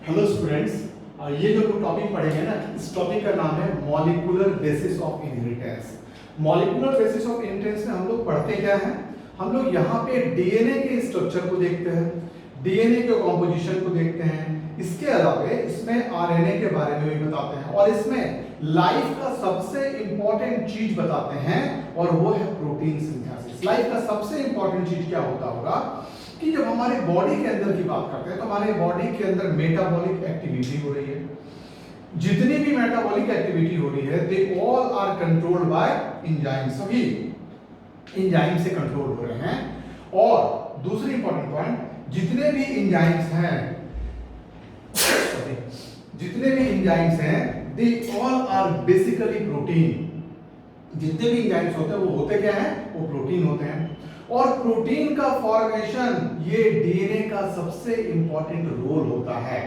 Hello students, ये जो topic पढ़ेंगे ना, इस टॉपिक का नाम है molecular basis of inheritance. Molecular basis of inheritance में हम लोग पढ़ते क्या है, हम लोग यहाँ पे डीएनए के स्ट्रक्चर को देखते हैं, डीएनए के कॉम्पोजिशन को देखते हैं। इसके अलावा इसमें आरएनए के बारे में भी बताते हैं और इसमें लाइफ का सबसे इंपॉर्टेंट चीज बताते हैं और वो है प्रोटीन सिंथेसिस। लाइफ का सबसे इंपॉर्टेंट चीज क्या होता होगा कि जब हमारे बॉडी के अंदर की बात करते हैं तो हमारे बॉडी के अंदर मेटाबॉलिक एक्टिविटी हो रही है। जितनी भी मेटाबॉलिक एक्टिविटी हो रही है they all are controlled by enzyme, सभी एंजाइम से कंट्रोल हो रहे हैं। और दूसरी इंपॉर्टेंट पॉइंट, जितने भी एंजाइम्स हैं जितने भी एंजाइम्स हैं they all are basically protein. जितने भी एंजाइम्स होते हैं वो होते क्या हैं, वो प्रोटीन होते हैं। और प्रोटीन का फॉर्मेशन ये डीएनए का सबसे इंपॉर्टेंट रोल होता है।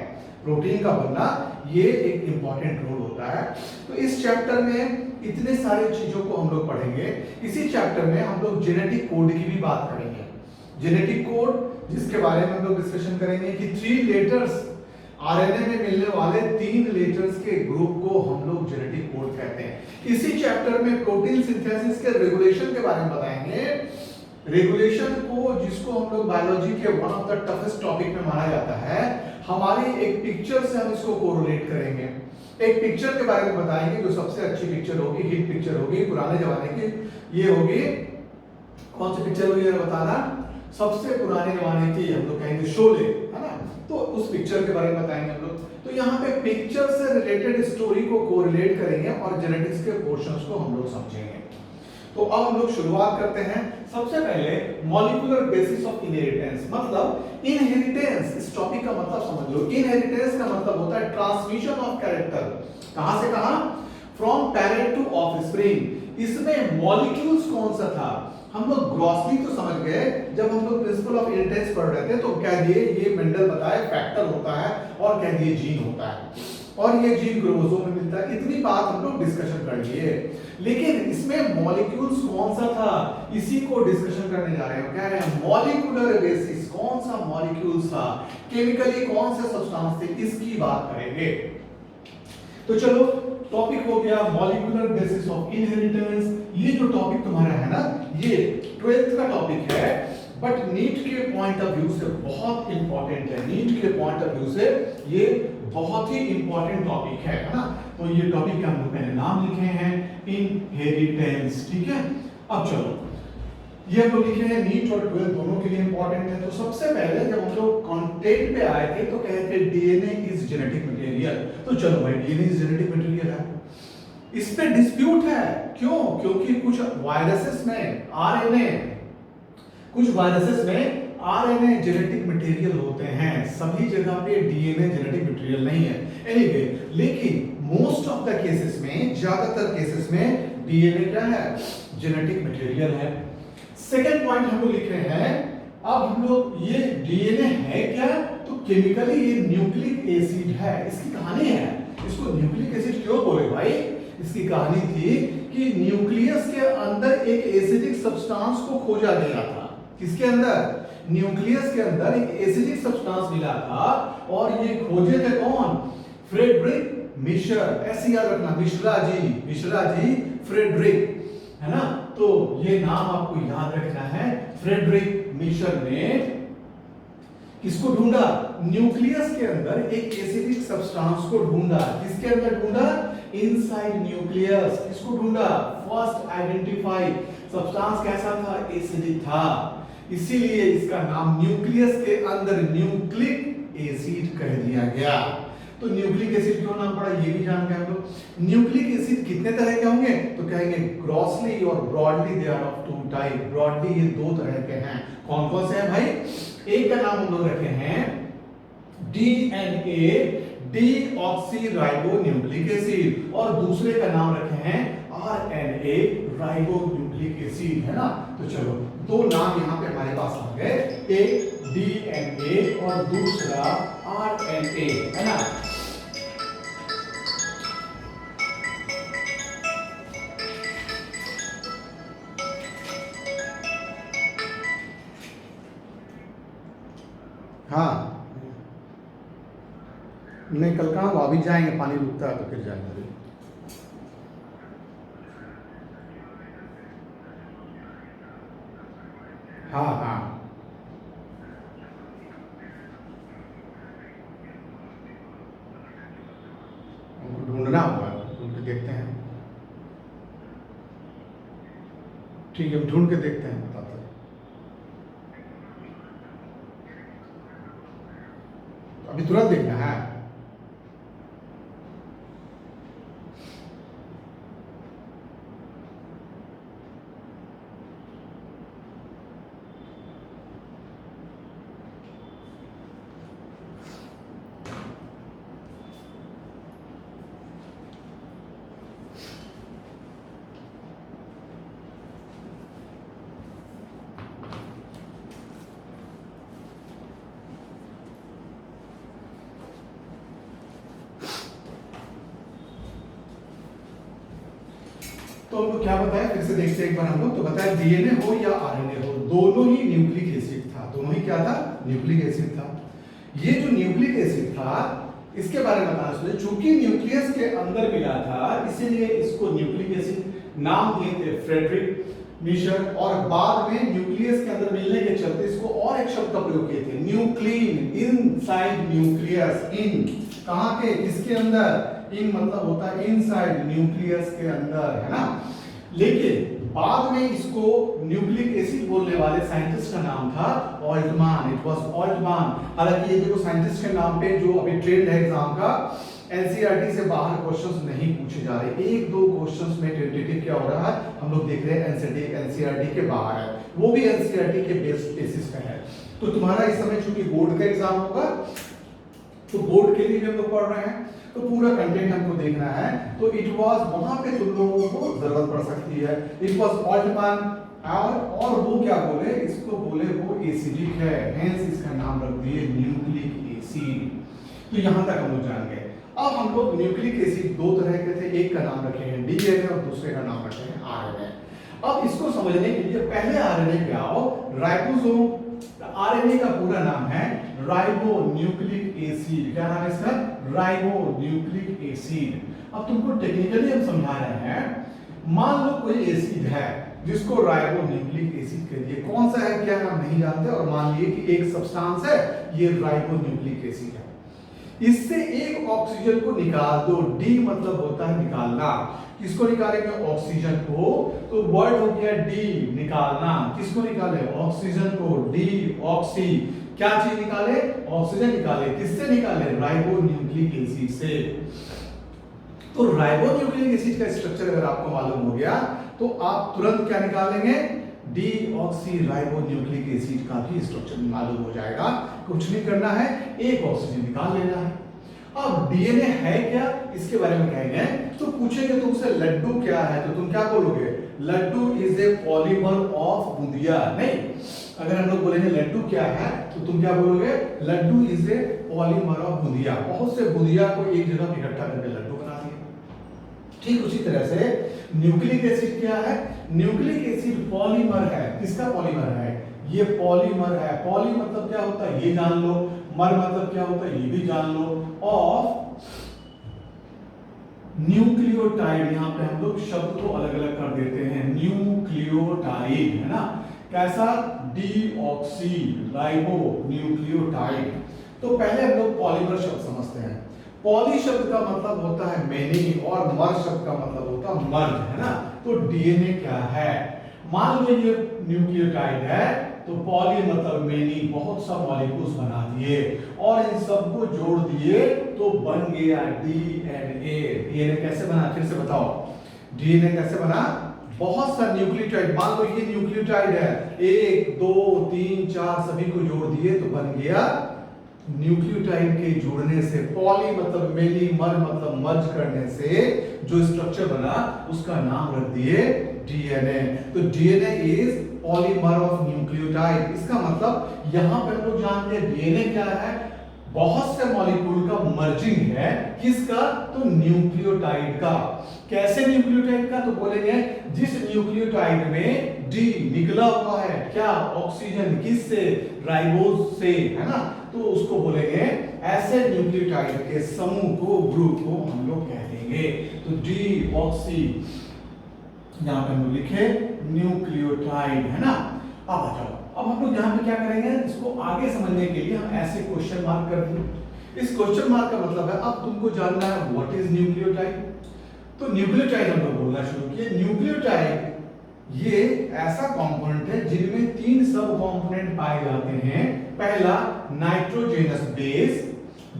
प्रोटीन का बनना ये एक इंपॉर्टेंट रोल होता है। तो इस चैप्टर में इतने सारे चीजों को हम लोग पढ़ेंगे। इसी चैप्टर में हम लोग जेनेटिक कोड की भी बात करेंगे। जेनेटिक कोड जिसके बारे में हम लोग डिस्कशन करेंगे कि 3 लेटर्स आरएनए में मिलने वाले 3 लेटर्स के ग्रुप को हम लोग जेनेटिक कोड कहते हैं। इसी चैप्टर में प्रोटीन सिंथेसिस के रेगुलेशन के बारे में बताएंगे। रेगुलेशन को जिसको हम लोग बायोलॉजी के one of the toughest topic में माना जाता है, हमारी एक पिक्चर से हम इसको कोरिलेट करेंगे। एक पिक्चर के बारे में बताएंगे जो सबसे अच्छी पिक्चर होगी, हिट पिक्चर होगी पुराने जमाने की। ये होगी कौन सी पिक्चर होगी जरा बताना। सबसे पुराने जमाने की हम लोग कहेंगे शोले, है ना। तो उस पिक्चर के बारे में बताएंगे हम लोग। तो यहाँ पे पिक्चर से रिलेटेड स्टोरी को कोरिलेट करेंगे और जेनेटिक्स के पोर्शंस को हम लोग समझेंगे। तो अब हम लोग शुरुआत करते हैं। सबसे पहले मॉलिक्यूलर बेसिस ऑफ इनहेरिटेंस, मतलब इनहेरिटेंस। इस टॉपिक का मतलब समझ लो। इनहेरिटेंस का मतलब होता है ट्रांसमिशन ऑफ कैरेक्टर। कहां से कहां? From parent to offspring. इसमें मॉलिक्यूल्स कौन सा था हम लोग ग्रॉसली तो समझ गए। जब हम लोग प्रिंसिपल ऑफ इनहेरिटेंस पढ़ रहे थे तो कह दिए ये मेंडल बताए फैक्टर होता है और कह दिए जीन होता है और ये जीन क्रोमोसोम में मिलता है। इतनी बात हम लोग डिस्कशन कर लिए, लेकिन इसमें मॉलिक्यूल्स कौन सा था इसी को डिस्कशन करने जा रहे हैं। कह रहे हैं मॉलिक्यूलर बेसिस, कौन सा मॉलिक्यूल्स था, केमिकली कौन से सब्सटेंस थे, इसकी बात करेंगे। तो चलो टॉपिक हो गया मॉलिक्यूलर बेसिस ऑफ इनहेरिटेंस। ये जो टॉपिक तुम्हारा है ना, ये 12th का टॉपिक है, बट नीट के पॉइंट ऑफ व्यू से बहुत इंपॉर्टेंट है। नीट के पॉइंट ऑफ व्यू से ये बहुत ही इंपॉर्टेंट टॉपिक है ना। तो ये टॉपिक का हम लोग पहले नाम लिखे हैं इनहेरिटेंस, ठीक है। अब चलो ये हम लोग लिखे हैं नीट और 12 दोनों के लिए इंपॉर्टेंट है। तो सबसे पहले जब हम लोग कंटेंट पे आए थे तो कहते थे डीएनए इज जेनेटिक मटेरियल। तो चलो भाई डीएनए इज जेनेटिक मटेरियल है, इस पे डिस्प्यूट है। क्यों? क्योंकि कुछ वायरसेस में आरएनए, कुछ वायरसेस में आरएनए जेनेटिक मटेरियल होते हैं। सभी जगह पे डीएनए जेनेटिक मटेरियल नहीं है। एनीवे, लेकिन मोस्ट ऑफ द केसेस में, ज्यादातर केसेस में डीएनए क्या है? जेनेटिक मटेरियल है। सेकंड पॉइंट हम लोग लिख रहे हैं। अब हम लोग ये डीएनए है क्या? तो केमिकली ये न्यूक्लिक एसिड है। इसकी कहानी है, इसको न्यूक्लिक एसिड क्यों बोले भाई? इसकी कहानी थी कि न्यूक्लियस के अंदर एक एसिडिक सब्सटेंस को खोजा गया था। किसके अंदर? न्यूक्लियस के अंदर एक एसिडिक सब्सटेंस मिला था और ये खोजे थे कौन? Friedrich Miescher. ऐसे याद रखना, मिश्रा जी फ्रेडरिक, है ना। तो ये नाम आपको याद रखना है। फ्रेडरिक मिशर ने किसको ढूंढा? न्यूक्लियस के अंदर एक एसिडिक सब्सटेंस को ढूंढा। किसके अंदर ढूंढा? Inside nucleus. किसको ढूंढा? फर्स्ट आइडेंटिफाई सब्सटेंस कैसा था? एसिडिक था। इसीलिए इसका नाम न्यूक्लियस के अंदर न्यूक्लिक एसिड कह दिया गया। तो न्यूक्लिक एसिड क्यों नाम पड़ा ये भी जान गए हम लोग। न्यूक्लिक एसिड कितने तरह के होंगे? तो कहेंगे ग्रॉसली और broadly they are of 2 type. Broadly ये 2 तरह के हैं। कौन कौन से हैं भाई? एक का नाम हम लोग रखे हैं डीएनए, डीऑक्सीराइबोन्यूक्लिक एसिड, और दूसरे का नाम रखे हैं आरएनए, राइबोन्यूक्लिक एसिड, है ना। तो चलो 2 नाम यहाँ पे हमारे पास आ गए, एक डीएनए और दूसरा आरएनए, है ना। हाँ नहीं कल कहाँ, वो अभी जाएंगे, पानी रुकता है तो फिर जाएंगे। हाँ हाँ, उनको ढूंढना होगा, ढूंढ के देखते हैं। ठीक है, ढूंढ के देखते हैं, बताते हैं। अभी तुरंत देखना है। तो हमको क्या बताया, फिर से देखते हैं एक बार हम लोग। तो बताया डीएनए हो या आरएनए हो, दोनों ही न्यूक्लिक एसिड था। दोनों ही क्या था? न्यूक्लिक एसिड था। ये जो न्यूक्लिक एसिड था, इसके बारे में बताना चाहिए। चूंकि न्यूक्लियस के अंदर मिला था, इसीलिए इसको न्यूक्लिक एसिड नाम दिए थे फ्रेडरिक मिशर। और बाद में न्यूक्लियस के अंदर मिलने के चलते इसको और एक शब्द का प्रयोग किए थे, न्यूक्लिन, इनसाइड न्यूक्लियस। इन कहां के, किसके अंदर? इन मतलब होता है इनसाइड, न्यूक्लियस के अंदर, है ना। लेकिन बाद में इसको न्यूक्लिक एसिड बोलने वाले साइंटिस्ट का नाम था ऑल्टमान। It was ऑल्टमान। हालांकि ये देखो साइंटिस्ट के नाम पे जो अभी ट्रेंड है एग्जाम का, एनसीईआरटी से बाहर क्वेश्चंस नहीं पूछे जा रहे। एक दो क्वेश्चंस में टेंटेटिव क्या हो रहा है, हम लोग देख रहे हैं एनसीईआरटी के बाहर है, वो भी एनसीईआरटी के बेसिस पे है। तो तुम्हारा इस समय चूंकि बोर्ड का एग्जाम होगा, तो बोर्ड के लिए भी हम लोग पढ़ रहे हैं, तो पूरा कंटेंट हमको देखना है। तो इट वाज, वहां पे तुम लोगों को जरूरत पड़ सकती है। इट वाज ऑल्टमान, और वो क्या बोले, इसको बोले वो एसिडिक है, हेंस इसका नाम रख दिए न्यूक्लिक एसिड। तो यहां तक हम लोग जान गए। अब हम लोग न्यूक्लिक एसिड दो तरह के थे, एक का नाम रखे हैं डीएनए और दूसरे का नाम रखे हैं आरएनए। अब इसको समझने के लिए पहले आरएनए पे आओ। राइबोसोम, आरएनए का पूरा नाम है राइबो न्यूक्लिक एसिड। क्या नाम है इसका? Ribo nucleic acid. अब तुमको टेक्निकली हम समझा रहे हैं। मान लो कोई एसिड है जिसको राइबो न्यूक्लिक एसिड कह दिए, कौन सा है क्या हम नहीं जानते, और मान लिए कि एक सब्सटेंस है, ये राइबो न्यूक्लिक एसिड है। इससे एक ऑक्सीजन को निकाल दो। डी मतलब होता है निकालना। किसको निकालेंगे? ऑक्सीजन को। तो वर्ड हो गया डी, निकालना। किसको निकाले? ऑक्सीजन को। डी ऑक्सी, क्या चीज निकाले? ऑक्सीजन निकाले। किससे निकाले? राइबो न्यूक्लिक एसिड से। तो राइबो न्यूक्लिक एसिड का स्ट्रक्चर अगर आपको मालूम हो गया, तो आप तुरंत क्या निकालेंगे? D oxy ribo nucleic acid का भी स्ट्रक्चर मालूम हो जाएगा। कुछ नहीं करना है, एक ऑक्सीजन निकाल लेना है। अब डीएनए है क्या, इसके बारे में कहेंगे। तो पूछेंगे तुमसे लड्डू क्या है, तो तुम क्या बोलोगे? Laddu is a polymer of बूंदिया। नहीं, अगर हम लोग बोलेंगे लड्डू क्या है, तो तुम क्या बोलोगे? Laddu is a polymer of बूंदिया। बहुत से बूंदिया को एक जगह इकट्ठा करके लड्डू बना दिए। ठीक उसी तरह से न्यूक्लिक एसिड क्या है? न्यूक्लिक एसिड पॉलीमर है। किसका पॉलीमर है? ये पॉलीमर है। पॉली मतलब क्या होता है, ये जान लो। मर मतलब क्या होता है, ये भी जान लो। ऑफ न्यूक्लियोटाइड, यहां पे हम लोग शब्द को अलग अलग कर देते हैं। न्यूक्लियोटाइड, है ना। कैसा? Deoxy ribo nucleotide. तो पहले हम लोग पॉलीमर शब्द समझते हैं। पॉली शब्द का मतलब होता है मेनी, और मर शब्द का मतलब होता है मर्ज, है ना। तो डीएनए क्या है? मान लो ये न्यूक्लियोटाइड है, तो पॉली मतलब मेनी, बहुत सा मॉलिक्यूल्स बना दिए और इन सबको जोड़ दिए तो बन गया डीएनए। डीएनए कैसे बना, फिर से बताओ। डीएनए कैसे बना? बहुत सा न्यूक्लियोटाइड, मान लो ये न्यूक्लियोटाइड है, 1 2 3 4 सभी को जोड़ दिए तो बन गया न्यूक्लियोटाइड के जुड़ने से। पॉली मतलब मेनी, मर मतलब मर्ज करने से जो स्ट्रक्चर बना उसका नाम रख दिए डीएनए। तो DNA is polymer of nucleotide. इसका मतलब यहां पे हम लोग जानते हैं डीएनए क्या है? बहुत से मॉलिक्यूल का मर्जिंग है, किसका? तो न्यूक्लियोटाइड का। कैसे न्यूक्लियोटाइड का? तो बोलेंगे जिस न्यूक्लियोटाइड में डी निकला हुआ है, क्या? ऑक्सीजन, किससे? राइबोज से, है ना? तो उसको बोलेंगे, ऐसे न्यूक्लियोटाइड के समूह को, ग्रुप को हम लोग कह देंगे। तो डी ऑक्सी, यहां पे हम लोग लिखे न्यूक्लियोटाइड, है ना? अब आ जाओ, अब हम लोग यहाँ पे क्या करेंगे, इसको आगे समझने के लिए हम ऐसे क्वेश्चन मार्क कर दें। इस क्वेश्चन मार्क का मतलब है अब तुमको जानना है व्हाट इज न्यूक्लियोटाइड। तो न्यूक्लियोटाइड हम लोग बोलना शुरू किए। न्यूक्लियोटाइड ये ऐसा कंपोनेंट है जिनमें 3 सब कंपोनेंट पाए जाते हैं। पहला नाइट्रोजनस बेस,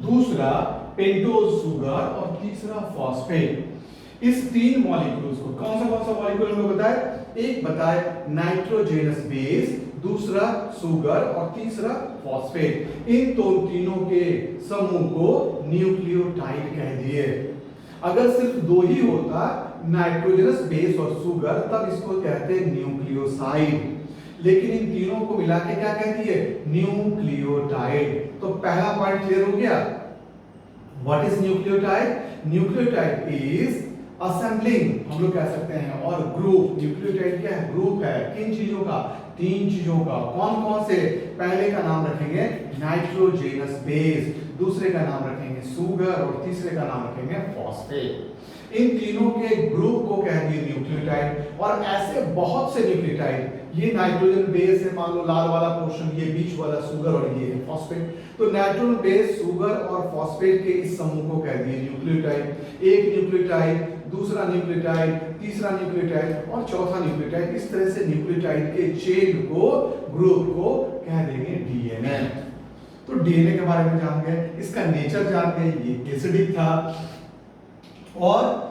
दूसरा पेंटोज शुगर और तीसरा फॉस्फेट। इस 3 मॉलिक्यूल्स को कौन सा मॉलिक्यूल हम लोग बताए? एक बताए नाइट्रोजनस बेस, दूसरा शुगर और तीसरा फॉस्फेट। इन तीनों के समूह को न्यूक्लियोटाइड कह दिए। अगर सिर्फ 2 ही होता, नाइट्रोजनस बेस और शुगर, तब इसको कहते हैं न्यूक्लियोसाइड। लेकिन इन तीनों को मिला के क्या कह दिए? न्यूक्लियोटाइड। तो पहला पॉइंट क्लियर हो गया। What is nucleotide? Nucleotide is assembling, हम लोग कह सकते हैं, और ग्रुप। न्यूक्लियोटाइड क्या है? ग्रुप है। किन चीजों का? 3 चीजों का। कौन कौन से? पहले का नाम रखेंगे नाइट्रोजनस बेस, दूसरे का नाम रखेंगे शुगर और तीसरे का नाम रखेंगे फॉस्फेट। इन तीनों के ग्रुप को कह दिए न्यूक्लियोटाइड। और ऐसे बहुत से न्यूक्लियोटाइड, ये नाइट्रोजन बेस है, मान लो लाल वाला पोर्शन, ये बीच वाला शुगर और ये है फॉस्फेट। तो नाइट्रोजन बेस, शुगर और फॉस्फेट के इस समूह को कह दिए न्यूक्लियोटाइड। एक न्यूक्लियोटाइड, दूसरा न्यूक्लियोटाइड, तीसरा न्यूक्लियोटाइड और चौथा न्यूक्लियोटाइड। इस तरह से न्यूक्लियोटाइड के चेन को, ग्रुप को कह देंगे डीएनए। तो डीएनए के बारे में जान गए, इसका नेचर जान गए, ये एसिडिक था। और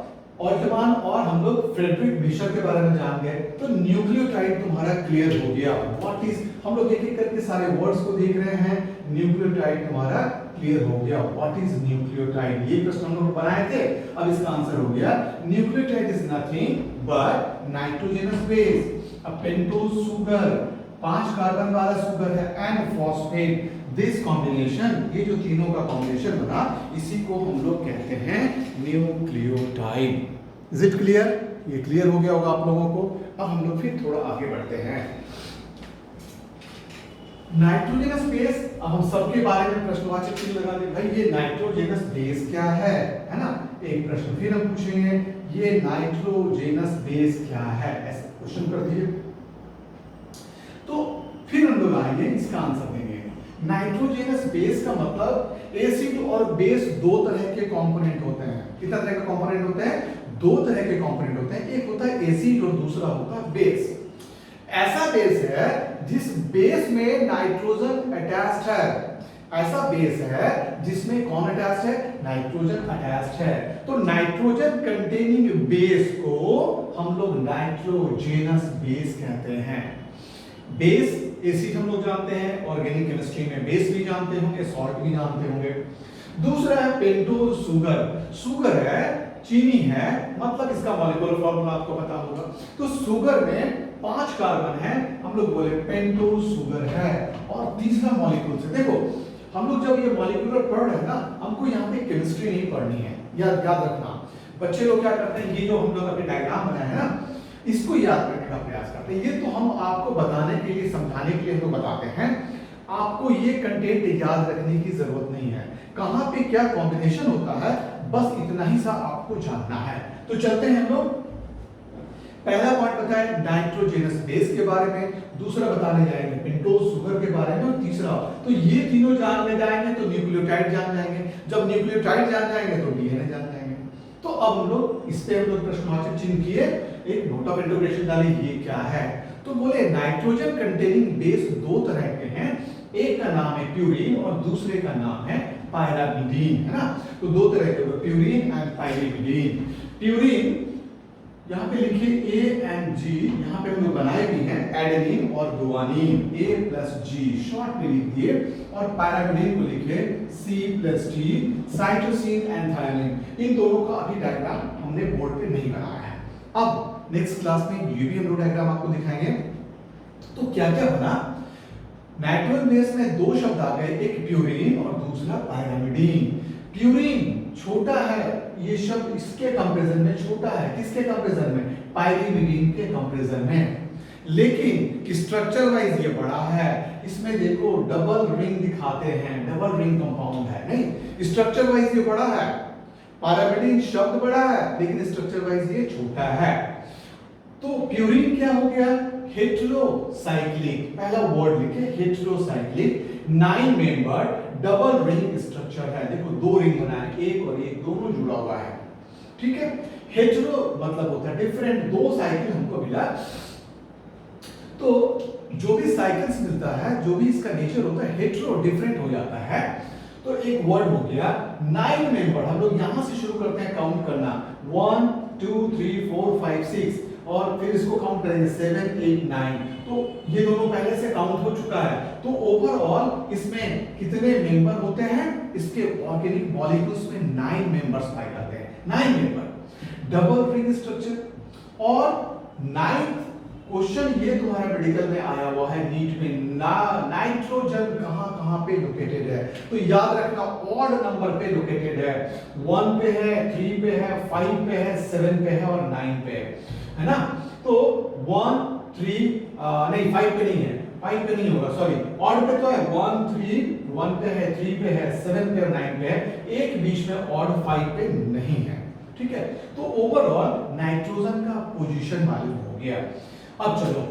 ऑल्टमान और हम लोग फ्रेडरिक बीशर के बारे में जान गए। तो न्यूक्लियोटाइड तुम्हारा क्लियर हो गया। व्हाट इज, हम लोग एक एक करके सारे वर्ड्स को देख रहे हैं। न्यूक्लियोटाइड तुम्हारा क्लियर हो गया। What is nucleotide? ये प्रश्न हम लोग बनाए थे, अब इसका आंसर हो गया। Nucleotide is nothing but nitrogenous base, a pentose sugar, 5 carbon वाला शुगर है, एंड फॉस्फेट। दिस कॉम्बिनेशन, ये जो तीनों का कॉम्बिनेशन बना, इसी को हम लोग कहते हैं न्यूक्लियोटाइड। Is it clear? ये क्लियर हो गया होगा आप लोगों को। अब हम लोग फिर थोड़ा आगे बढ़ते हैं। नाइट्रोजनस बेस, अब हम सबके बारे में प्रश्नवाचक चिन्ह लगा दें। भाई ये नाइट्रोजनस बेस क्या है ना? एक प्रश्न फिर हम पूछेंगे, ये नाइट्रोजनस बेस क्या है, ऐसा क्वेश्चन कर दिए। तो फिर हम लोग आएंगे, इसका आंसर देंगे। नाइट्रोजनस बेस का मतलब एसिड और बेस 2 तरह के कंपोनेंट होते हैं। कितना तरह के कंपोनेंट होते हैं? 2 तरह के कंपोनेंट होते हैं। एक होता है एसिड और दूसरा होता है बेस। ऐसा बेस है जिस बेस में नाइट्रोजन अटैच्ड है। ऐसा बेस है जिसमें कौन अटैच्ड है? नाइट्रोजन अटैच्ड है। तो नाइट्रोजन कंटेनिंग बेस को हम लोग नाइट्रोजनस बेस कहते हैं। बेस एसिड हम लोग जानते हैं, ऑर्गेनिक केमिस्ट्री में बेस भी जानते होंगे, सॉल्ट भी जानते होंगे। दूसरा है पेंटोज शुगर। शुगर है, चीनी है, मतलब इसका मॉलिक्यूलर फॉर्मूला आपको पता होगा। तो शुगर में 5 कार्बन है, हम लोग बोले पेंटोज शुगर है। और तीसरा मॉलिक्यूल से देखो, हम लोग जब ये मॉलिक्यूलर पढ़ रहे हैं ना, हमको यहाँ पे केमिस्ट्री नहीं पढ़नी है, याद रखना। बच्चे लोग क्या करते हैं, ये जो हम लोग अपने डायग्राम बनाए हैं ना, इसको याद करने का प्रयास करते हैं। ये तो हम आपको बताने के लिए, समझाने के लिए हम लोग बताते हैं। आपको ये कंटेंट याद रखने की जरूरत नहीं है, कहां पे क्या कॉम्बिनेशन होता है, बस इतना ही सा आपको जानना है। तो चलते हैं हम लोग। पहला पॉइंट बताया नाइट्रोजनस बेस के बारे में, दूसरा बताने जाएंगे पेंटोज शुगर के बारे में, और तीसरा, तो ये तीनों जानने जाएंगे तो न्यूक्लियोटाइड जान जाएंगे। जब न्यूक्लियोटाइड जान जाएंगे तो डीएनए जान जाएंगे। तो अब हम लोग इस पे हम लोग प्रश्नवाचक चिन्ह किए, एक नोट ऑफ इंटरोगेशन डाले, ये क्या है? तो बोले नाइट्रोजन कंटेनिंग बेस 2 तरह के हैं। एक का नाम है प्यूरिन और दूसरे का नाम है पायरामिडीन, है ना? तो 2 तरह के, प्यूरिन एंड पायरामिडीन। प्यूरिन यहाँ पे लिखिए A&G, यहाँ पे हम लोग बनाए भी हैं, एडेनिन और गुआनिन, A+G शॉर्ट में लिख दिए। और पैरामिडीन को लिखे C+T, साइटोसिन एंड थायमिन। इन दोनों का अभी डायग्राम हमने बोर्ड पे नहीं बनाया है। अब नेक्स्ट क्लास में ये भी हम लोग डायग्राम आपको दिखाएंगे। तो क्या क्या बना? नाइट्रोजन बेस में दो शब्द आ गए, एक प्यूरीन और दूसरा पायरामिडीन। प्यूरीन छोटा है, ये शब्द इसके कंपैरिजन में छोटा है, किसके कंपैरिजन में? पायरामिडीन के कंपैरिजन में। लेकिन स्ट्रक्चर वाइज ये बड़ा है, इसमें देखो डबल रिंग दिखाते हैं, डबल रिंग कंपाउंड है, नहीं स्ट्रक्चर वाइज ये बड़ा है। पायरामिडीन शब्द बड़ा है लेकिन स्ट्रक्चर वाइज ये छोटा है। तो प्यूरीन क्या हो गया? हेटेरोसाइक्लिक, पहला वर्ड लिखे heterocyclic, 9 member double ring structure है। देखो दो रिंग बना है, एक और एक दोनों जुड़ा हुआ है, ठीक है। हेटेरो मतलब होता है डिफरेंट, दो साइकिल हमको मिला। तो जो भी साइकिल्स मिलता है, जो भी इसका नेचर होता है हेटेरो डिफरेंट हो जाता है। तो एक वर्ड हो गया 9 मेंबर। हम लोग यहां से शुरू करते हैं काउंट करना, 1 2 3 4 5 6 और फिर इसको काउंट करेंगे 7 8 9। तो ये दोनों पहले से काउंट हो चुका है। तो ओवरऑल इसमें कितने मेंबर होते हैं? इसके ऑर्गेनिक मॉलिक्यूल्स में 9 मेंबर्स पाए जाते हैं, 9 मेंबर डबल रिंग स्ट्रक्चर। और 9th क्वेश्चन ये तुम्हारे मेडिकल में आया हुआ है नीट में, नाइट्रोजन कहां पे लोकेटेड है? तो याद रखना ऑड नंबर पे लोकेटेड है, 1 पे है, 3 पे है, 5 पे है, 7 पे है और 9 पे है ना। तो 1 3 नहीं 5 पे नहीं है, 5 पे नहीं होगा, सॉरी ऑड पे तो है, 1 3 1 पे है, 3 पे है, 7 पे और 9 पे है, एक बीच में ऑड 5 पे नहीं है, ठीक है। तो ओवरऑल नाइट्रोजन का पोजीशन मालूम हो गया। अब चलो,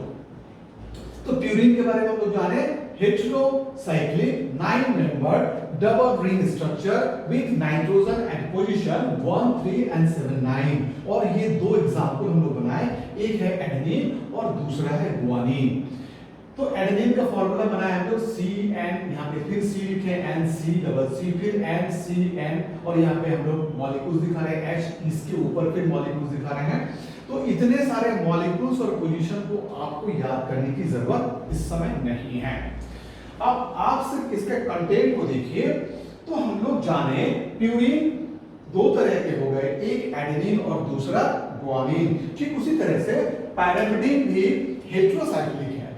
तो प्यूरीन के बारे में हम लोग जाने, heterocyclic 9 member double ring structure with nitrogen eight position 1 3 and 7 9। और ये दो एग्जांपल हम लोग बनाए, एक है एडेनिन और दूसरा है गुआनिन। तो एडेनिन का फार्मूला बनाया हम लोग CN, यहाँ पे फिर C लिखे NC डबल C, फिर NCN और यहाँ पे हम लोग मॉलिक्यूल्स दिखा रहे हैं H, इसके ऊपर फिर मॉलिक्यूल्स दिखा रहे हैं। तो इतने सारे मॉलिक्यूल्स और पोजीशन को आपको याद करने की जरूरत इस समय नहीं है। अब आप सिर्फ इसके कंटेंट को देखिए। तो हम लोग जाने प्यूरीन दो तरह के हो गए, एक एडेनिन और दूसरा गुआनिन। ठीक उसी तरह से पैरामिडीन भी हेटेरोसाइक्लिक है,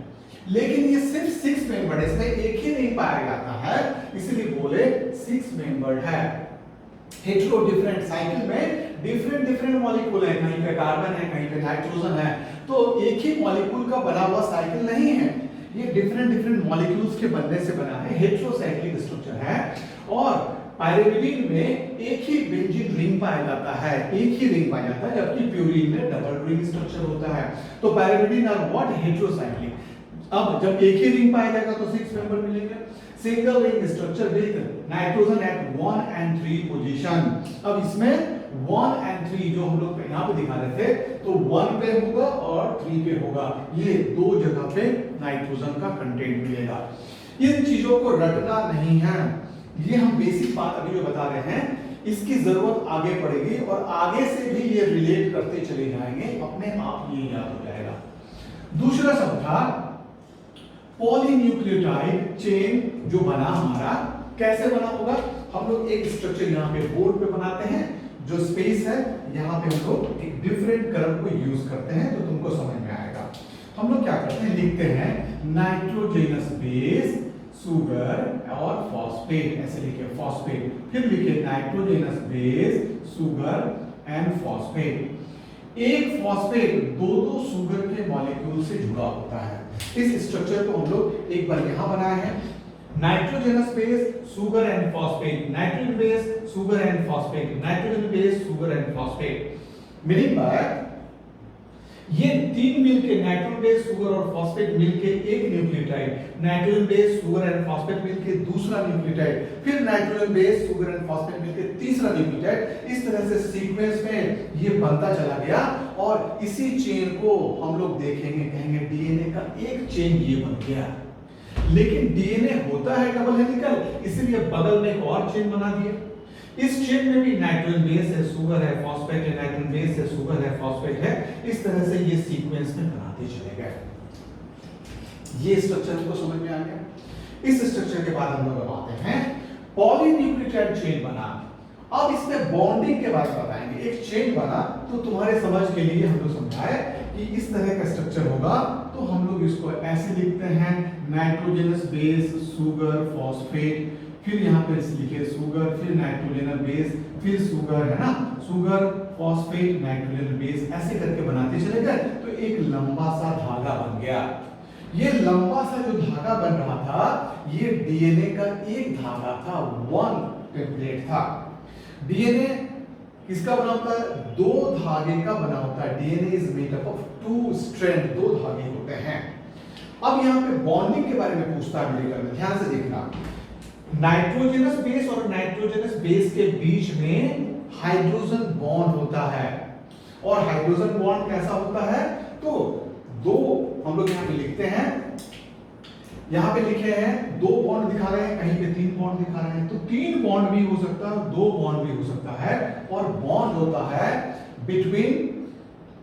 लेकिन ये सिर्फ 6 मेंबर्ड है, इसमें एक ही नहीं पाया जाता है, इसलिए बोले 6 मेंबर्ड है। हेटेरो डिफरेंट साइकिल में डिफरेंट मॉलिक्यूल है, कहीं पे कार्बन है, कहीं पे नाइट्रोजन है, तो एक ही मॉलिक्यूल का बना हुआ साइकिल नहीं है, ये डिफरेंट मॉलिक्यूल्स के बनने से बना है, हेटेरोसाइक्लिक स्ट्रक्चर है। और पायरामिडीन में एक ही बेंजीन रिंग पाया जाता है, एक ही रिंग पाया जाता है, जबकि प्यूरीन में डबल रिंग स्ट्रक्चर होता है। तो पायरामिडीन आर व्हाट? हेटेरोसाइक्लिक। अब जब एक ही रिंग पाया जाएगा तो 6 मेंबर मिलेंगे। Single ring structure with nitrogen eight 1 and 3 position. अब इसमें 1 एंड 3 जो हम लोग यहाँ पे दिखा रहे थे, तो 1 पे होगा और 3 पे होगा, ये दो जगह पे नाइट्रोजन का कंटेंट मिलेगा। इन चीजों को रटना नहीं है, ये हम बेसिक बात अभी जो बता रहे हैं, इसकी जरूरत आगे पड़ेगी और आगे से भी ये रिलेट करते चले जाएंगे, अपने आप ये याद हो जाएगा। दूसरा शब्द था पॉलीन्यूक्लियोटाइड चेन, जो बना हमारा कैसे बना होगा? हम लोग एक स्ट्रक्चर यहाँ पे बोर्ड पे बनाते हैं, जो स्पेस है यहाँ पे हम लोग एक डिफरेंट कलर को यूज करते हैं, तो तुमको समझ में आएगा। हम लोग क्या करते हैं, लिखते हैं नाइट्रोजनस बेस सुगर और फॉस्फेट, ऐसे लिखे फॉस्फेट, फिर लिखे nitrogenous base sugar and phosphate. एक फॉस्फेट दो सुगर के मॉलिक्यूल से जुड़ा होता है। इस स्ट्रक्चर को हम लोग एक बार यहां बनाए हैं, nitrogenous base sugar and phosphate, nitrogen base sugar and phosphate, nitrogen base sugar and phosphate. Meaning bye ये तीन मिलके नाइट्रोजन बेस सुगर और फॉस्फेट मिलके एक nucleotide, nitrogen base sugar and phosphate मिलके दूसरा न्यूक्लियोटाइड, फिर nitrogen base sugar and phosphate मिलके तीसरा न्यूक्लियोटाइड। इस तरह से सीक्वेंस में ये बनता चला गया और इसी चेन को हम लोग देखेंगे, कहेंगे डीएनए का एक चेन ये बन गया। लेकिन डीएनए होता है डबल हेलिकल, इसीलिए बगल में एक और चेन बना दिया। इस चेन में भी नाइट्रोजन बेस है, सुगर है, फॉस्फेट है, नाइट्रोजन बेस है, सुगर है, फॉस्फेट है। इस तरह से ये सीक्वेंस में बनाते चले गए। ये स्ट्रक्चर हमको समझ में आ गया। इस स्ट्रक्चर के बाद हम लोग अब आते हैं पॉलीन्यूक्लियोटाइड चेन बना। अब इसमें बॉन्डिंग के बारे में बताएंगे। एक चेन बना तो तुम्हारे समझ के लिए हम लोग समझाए कि इस तरह का स्ट्रक्चर होगा, तो हम लोग इसको ऐसे लिखते हैं नाइट्रोजनस बेस सुगर फॉस्फेट, फिर यहाँ पे लिखे सुगर, फिर नाइट्रोजनस बेस, फिर सुगर, है ना, सुगर फॉस्फेट नाइट्रोजन बेस, ऐसे करके बनाते चले गए तो एक लंबा सा धागा बन गया। ये लंबा सा जो धागा बन रहा था ये डीएनए का एक धागा था, वन टेम्पलेट था। डीएनए किसका बना होता है? दो धागे का बना होता है। DNA is made up of two strand, दो धागे होते हैं। अब यहाँ पे बॉन्डिंग के बारे में पूछता है मेडिकल में, ध्यान से देखना। नाइट्रोजनस बेस और नाइट्रोजनस बेस के बीच में हाइड्रोजन बॉन्ड होता है, और हाइड्रोजन बॉन्ड कैसा होता है? तो दो हम लोग यहाँ पे लिखते हैं, यहाँ पे लिखे हैं दो बॉन्ड दिखा रहे हैं, कहीं पे तीन बॉन्ड दिखा रहे हैं, तो तीन बॉन्ड भी हो सकता है, दो बॉन्ड भी हो सकता है, और बॉन्ड होता है बिटवीन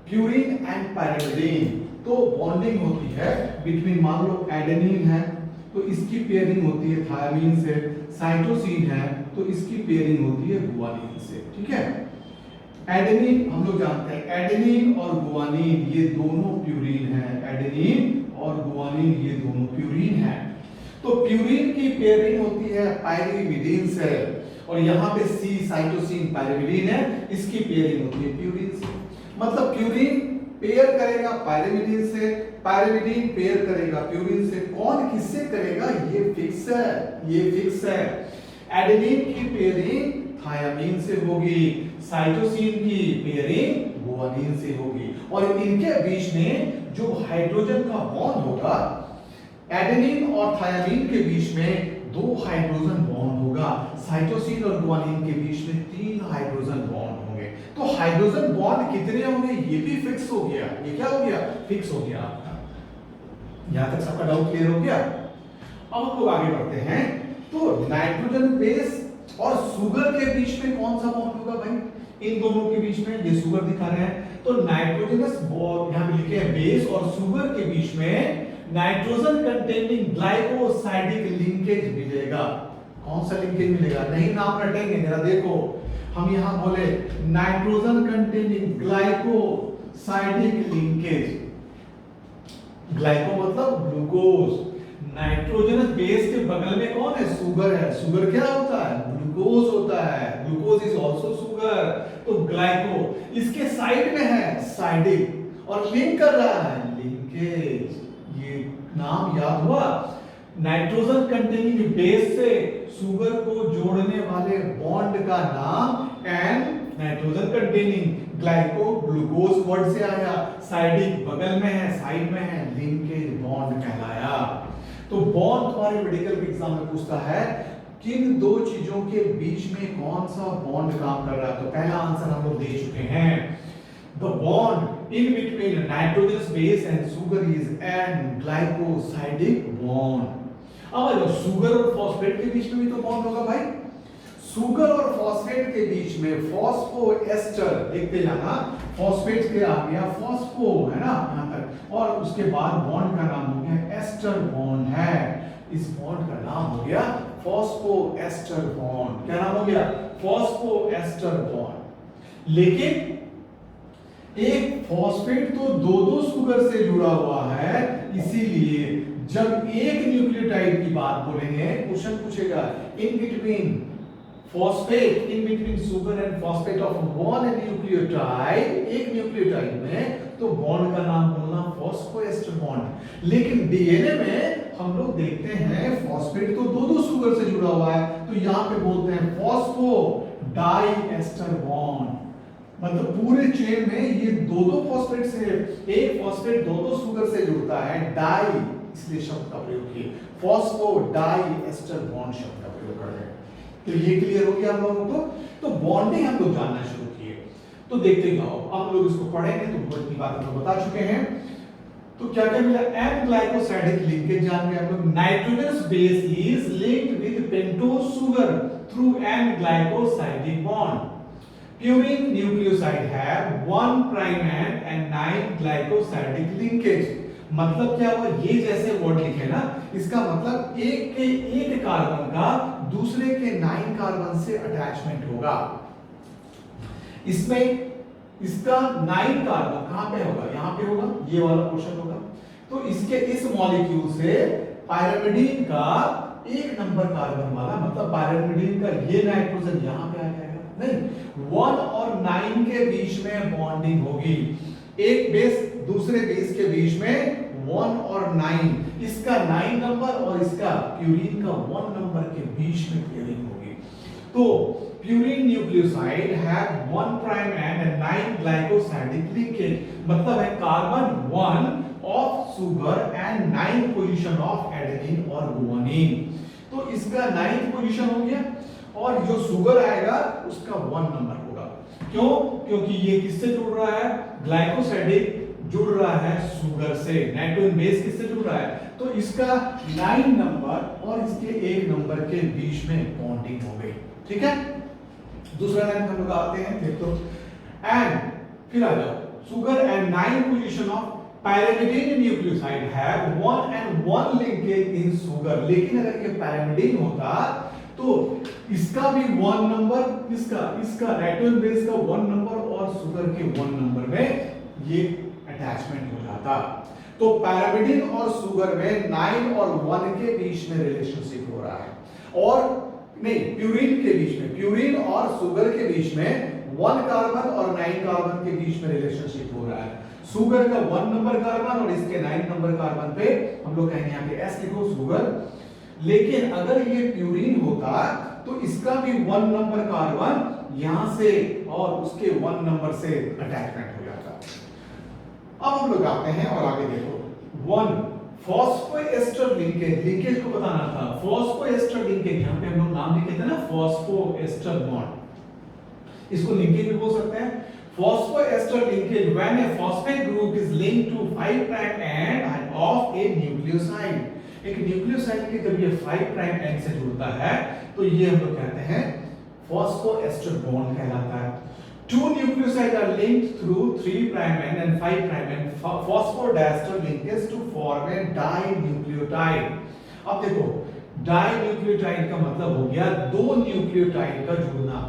प्यूरिन एंड पाइरिमिडीन। तो बॉन्डिंग होती है बिटवीन, मान लो एडेनिन है तो इसकी पेयरिंग होती है थायमिन से, साइटोसिन है तो इसकी पेयरिंग होती है गुआनिन से, ठीक है। एडेनिन हम लोग जानते हैं, एडेनिन और गुआनिन ये दोनों प्यूरिन है, एडेनिन और गुआनिन ये दोनों प्यूरिन है। तो प्यूरिन की पेयरिंग होती है पाइरिमिडीन से, और यहाँ पे सी साइटोसिन पाइरिमिडीन है, इसकी पेयरिंग होती है प्यूरिन से। मतलब प्यूरिन पेयर करेगा पाइरिमिडीन से, पाइरिमिडीन पेयर करेगा प्यूरिन से, कौन किससे करेगा ये फिक्स है, ये फिक्स है। एडेनिन की पेयरिंग थायमिन से होगी, साइटोसिन की पेयरिंग गुआनिन से होगी, और इनके बीच में जो हाइड्रोजन का बॉन्ड होगा, एडेनिन और थायमिन के बीच में दो हाइड्रोजन बॉन्ड होगा, साइटोसिन और गुआनिन के बीच में तीन हाइड्रोजन बॉन्ड होंगे। तो हाइड्रोजन बॉन्ड कितने होंगे ये भी फिक्स हो गया, ये क्या हो गया? फिक्स हो गया। यहां तक सबका डाउट क्लियर हो गया? अब हम लोग आगे बढ़ते हैं। तो नाइट्रोजन बेस और सुगर के बीच में कौन सा बॉन्ड होगा भाई? इन दोनों के बीच में, ये सुगर दिखा रहे हैं, तो नाइट्रोजनस बॉन्ड यहां पे लिखे हैं बेस और सुगर के बीच में नाइट्रोजन कंटेनिंग ग्लाइकोसाइडिक लिंकेज मिलेगा। कौन सा लिंकेज मिलेगा? नहीं नाम रटेंगे, जरा देखो, हम यहां बोले nitrogen containing glycosidic linkage. Glyco मतलब ग्लूकोज, नाइट्रोजनस बेस के बगल में कौन है? सुगर है। सुगर क्या होता है? ग्लूकोज होता है, ग्लूकोज इज आल्सो सुगर। तो ग्लाइको इसके साइड में है साइडिक, और लिंक कर रहा है लिंकेज। ये नाम याद हुआ? नाइट्रोजन कंटेनिंग बेस से सुगर को जोड़ने वाले बॉन्ड का नाम N nitrogen containing glyco glucose word से आया, साइडिक बगल में है, साइड में है, लिंकेज बॉन्ड कहलाया। तो बॉन्ड तुम्हारे मेडिकल के एग्जाम में पूछता है किन दो चीजों के बीच में कौन सा बॉन्ड काम कर रहा है? तो पहला आंसर हम लोग दे चुके हैं, the bond in between nitrogenous base and sugar is an glycosidic bond। अब सुगर और फॉस्फेट के बीच में भी तो बॉन्ड होगा भाई। सुगर और फॉस्फेट के बीच में फॉस्फोएस्टर, देखते जाना, फॉस्फेट के आ गया फॉस्फो, है ना यहां तक, और उसके बाद बॉन्ड का नाम हो गया एस्टर बॉन्ड है। इस बॉन्ड का नाम हो गया फॉस्फोएस्टर बॉन्ड। क्या नाम हो गया? Phosphoester bond. लेकिन एक फॉस्फेट तो दो दो सुगर से जुड़ा हुआ है, इसीलिए जब एक न्यूक्लियोटाइड की बात बोलेंगे, क्वेश्चन पूछेगा in between phosphate, in between sugar and phosphate of one nucleotide, एक न्यूक्लियोटाइड में, तो बॉन्ड का नाम बोलना फॉस्फोएस्टर बॉन्ड। लेकिन डीएनए में हम लोग देखते हैं फॉस्फेट तो दो दो सुगर से जुड़ा हुआ है, तो यहां पे बोलते हैं फॉस्फो डाइएस्टर बॉन्ड। मतलब पूरे चेन में ये दो दो फॉस्फेट से, एक फॉस्फेट दो दो सुगर से जुड़ता है, डाई, इसलिए शब्द का प्रयोग किए, फॉस्फो डाइएस्टर बॉन्ड शब्द का प्रयोग कर रहे हैं। तो ये क्लियर हो गया हम लोगों को? तो बॉन्डिंग हम लोग जानना शुरू किए। तो देखते जाओ, अब लोग इसको पढ़ेंगे तो बहुत की बात हम बता चुके हैं। तो क्या क्या मिला? एन ग्लाइकोसाइडिक लिंकेज जान गए हम लोग। Nitrogenous base is linked with pentose sugar through an glycosidic bond. Purine nucleoside have 1 prime end and 9 glycosidic linkage। मतलब क्या हुआ? ये जैसे वर्ड लिखे ना, इसका मतलब एक के एक कार्बन का दूसरे के 9 कार्बन से अटैचमेंट होगा। इसमें इसका 9 कार्बन कहां पे होगा? यहां पे होगा, ये वाला पोर्शन होगा। तो इसके इस मॉलिक्यूल से पायरामिडीन का 1 नंबर कार्बन वाला, मतलब पायरामिडीन का ये नाइट्रोजन यहां पे आ जाएगा, नहीं 1 और 9 के बीच में बॉन्डिंग होगी, एक बेस दूसरे बेस के बीच में 1 और 9, इसका 9 नंबर और इसका प्यूरीन का 1 नंबर के बीच में पेयरिंग होगी। तो purine nucleoside have 1 prime and 9 glycosidic linkage, मतलब है carbon 1 of sugar and 9 position of adenine और गुआनिन। तो इसका 9th पोजीशन हो गया और जो सुगर आएगा उसका 1 नंबर होगा। क्यों? क्योंकि ये किससे जुड़ रहा है? ग्लाइकोसाइडिक जुड़ रहा है सुगर से, नाइट्रोजन बेस किससे जुड़ रहा है? तो इसका 9 नंबर और इसके 1 नंबर के बीच में बॉन्डिंग हो गई, ठीक है। दूसरा लाइन हम लोग आते हैं फिर तो, एंड फिर आ जाओ, sugar and 9 position of pyrimidine nucleoside have 1 and 1 linkage in sugar, लेकिन अगर ये pyrimidine होता तो इसका भी 1 नंबर, इसका नाइट्रोजन बेस का 1 नंबर और सुगर के 1 नंबर में ये अटैचमेंट हो जाता। तो pyrimidine और सुगर में 9 और 1 के बीच में रिलेशनशिप हो रहा है, और नहीं प्यूरीन के बीच में, प्यूरीन और सुगर के बीच में 1 कार्बन और 9 कार्बन के बीच में रिलेशनशिप हो रहा है। सुगर का 1 नंबर कार्बन और इसके 9 नंबर कार्बन पे हम लोग कहेंगे यहाँ पे S लिखो सुगर, लेकिन अगर ये प्यूरीन होता तो इसका भी 1 नंबर कार्बन यहां से और उसके 1 नंबर से अटैचमेंट हो जाता। अब हम लोग आते हैं और आगे देखो 1 फॉस्फोएस्टर लिंकेज, लिंकेज को बताना था। फॉस्फोएस्टर लिंकेज यहां पे हम लोग नाम लिखे थे ना, फॉस्फोएस्टर बॉन्ड, इसको लिंकेज भी बोल सकते हैं। Phosphoester linkage when a phosphate group is linked to 5 prime end of a nucleoside, एक न्यूक्लियोसाइड के जब ये 5 प्राइम एंड से जुड़ता है तो ये हम लोग कहते हैं phosphoester bond कहलाता है। Two nucleosides are linked through 3 prime end and 5 prime end phosphodiester linkage to form a dinucleotide। अब देखो डाइन्यूक्लियोटाइड का मतलब हो गया 2 न्यूक्लियोटाइड का जुड़ना,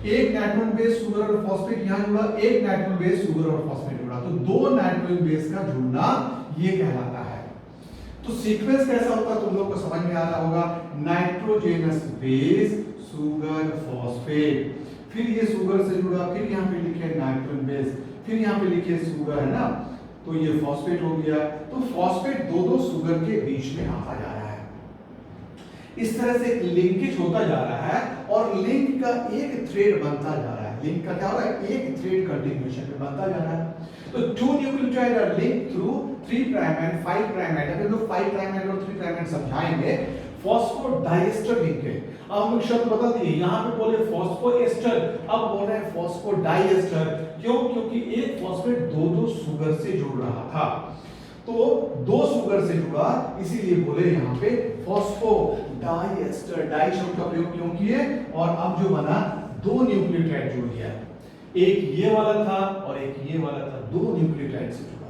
एक नाइट्रोजन बेस सुगर और फॉस्फेट यहां जुड़ा, एक नाइट्रोजन बेस सुगर और फॉस्फेट जुड़ा, तो 2 नाइट्रोजन बेस का जुड़ना ये कहलाता है। तो सीक्वेंस कैसा होता है तुम लोग को समझ में आ रहा होगा, नाइट्रोजनस बेस सुगर फॉस्फेट, फिर ये सुगर से जुड़ा, फिर यहां पे लिखे नाइट्रोजन बेस, फिर यहां पे लिखे सुगर, है ना, तो ये फॉस्फेट हो गया। तो फॉस्फेट 2 सुगर के बीच में आता जा रहा है, इस तरह से लिंकेज होता जा रहा है और लिंक का एक थ्रेड बनता जा रहा है। लिंक का क्या हो रहा है? एक थ्रेड कंटिन्यूएशन में बनता जा रहा है। तो 2 nucleotide are linked through 3 prime end 5 prime end, अगर लोग 5 प्राइम एंड और 3 प्राइम एंड समझाएंगे, फॉस्फोडाइएस्टर लिंकेज। अब हम शब्द बदल दिए, यहां पे बोले फॉस्फोएस्टर, अब बोल रहे हैं फॉस्फोडाइएस्टर। क्यों? क्योंकि एक फॉस्फेट 2 सुगर से जुड़ रहा था, तो 2 सुगर से जुड़ा, इसीलिए बोले यहाँ पे फॉस्फोडाइएस्टर, डाई शब्द का प्रयोग क्यों किए, और अब जो बना 2 न्यूक्लियोटाइड जुड़ गया, एक ये वाला था और एक ये वाला था, 2 न्यूक्लियोटाइड से जुड़ा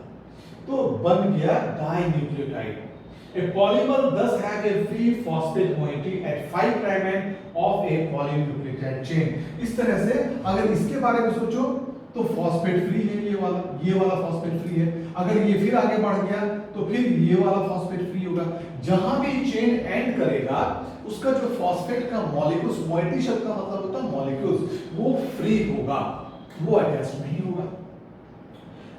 तो बन गया dinucleotide. A polymer thus has a free phosphate moiety at 5 prime end of a polynucleotide chain। इस तरह से अगर इसके बारे में सोचो तो फॉस्फेट फ्री है, ये वाला फॉस्फेट फ्री है। अगर ये फिर आगे बढ़ गया तो फिर ये वाला फॉस्फेट फ्री होगा। जहां भी चेन एंड करेगा उसका जो फॉस्फेट का मॉलिक्यूल्स, मोइटी शब्द का मतलब होता है मॉलिक्यूल्स, वो फ्री होगा, वो अटैच नहीं होगा।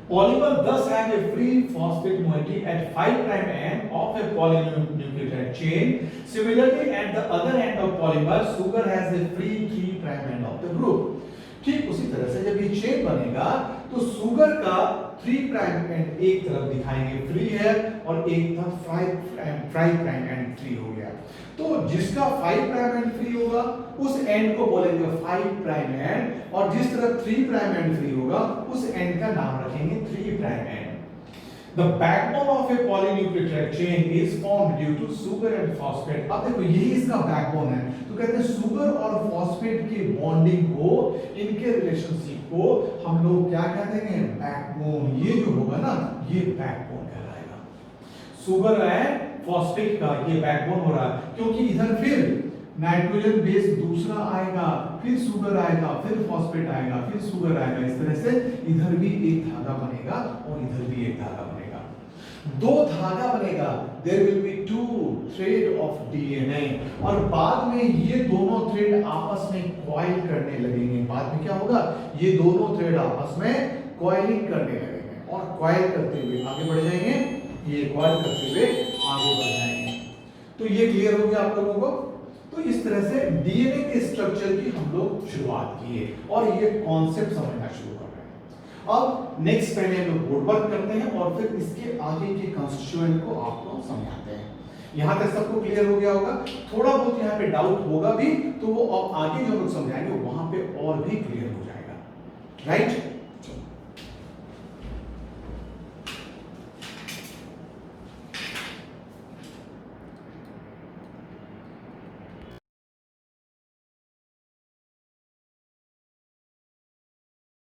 Polymer thus has a free phosphate moiety at 5 prime end of a polynucleotide chain. Similarly, at the other end of polymer, sugar has a free 3 prime end of the group। ठीक उसी तरह से जब ये chain बनेगा तो sugar का 3 prime and एक तरफ दिखाएंगे फ्री है और एक तरफ 5 प्राइम एंड फ्री हो गया। तो जिसका 5 प्राइम एंड फ्री होगा उस एंड को बोलेंगे 5 प्राइम एंड, और जिस तरफ 3 प्राइम एंड फ्री होगा उस एंड का नाम रखेंगे 3 prime and. The backbone of a polynucleotide chain is formed due to sugar and phosphate। अब देखो यही इसका बैकबोन है, तो कहते हैं सुगर और फॉस्फेट की बॉन्डिंग को, इनके रिलेशनशिप को हम लोग क्या कहते हैं? बैकबोन। ये जो होगा ना ये बैकबोन कहलाएगा। सुगर एंड फॉस्फेट का ये बैकबोन हो रहा है, क्योंकि इधर फिर नाइट्रोजन बेस दूसरा आएगा, फिर सुगर आएगा, फिर फॉस्फेट आएगा, फिर सुगर आएगा, इस तरह से इधर भी एक धागा बनेगा और इधर भी एक धागा बनेगा। दो धागा बनेगा, there will be two thread of DNA, और बाद में ये दोनों थ्रेड आपस में कॉइल करने लगेंगे। बाद में क्या होगा, ये दोनों थ्रेड आपस में कॉइलिंग करने लगेंगे और कॉइल करते हुए आगे बढ़ जाएंगे, ये कॉइल करते हुए आगे बढ़ जाएंगे। तो ये क्लियर हो गया आप लोगों को। तो इस तरह से डीएनए के स्ट्रक्चर की हम लोग शुरुआत की है और ये कॉन्सेप्ट समझना शुरू कर रहे हैं। अब नेक्स्ट पहले हम लोग बोर्ड वर्क करते हैं और फिर इसके आगे के कंस्टिट्यूएंट को आपको समझाते हैं। यहां तक सबको क्लियर हो गया होगा। थोड़ा बहुत यहाँ पे डाउट होगा भी तो वो अब आगे जो हम लोग समझाएंगे वहां पे और भी क्लियर हो जाएगा, राइट।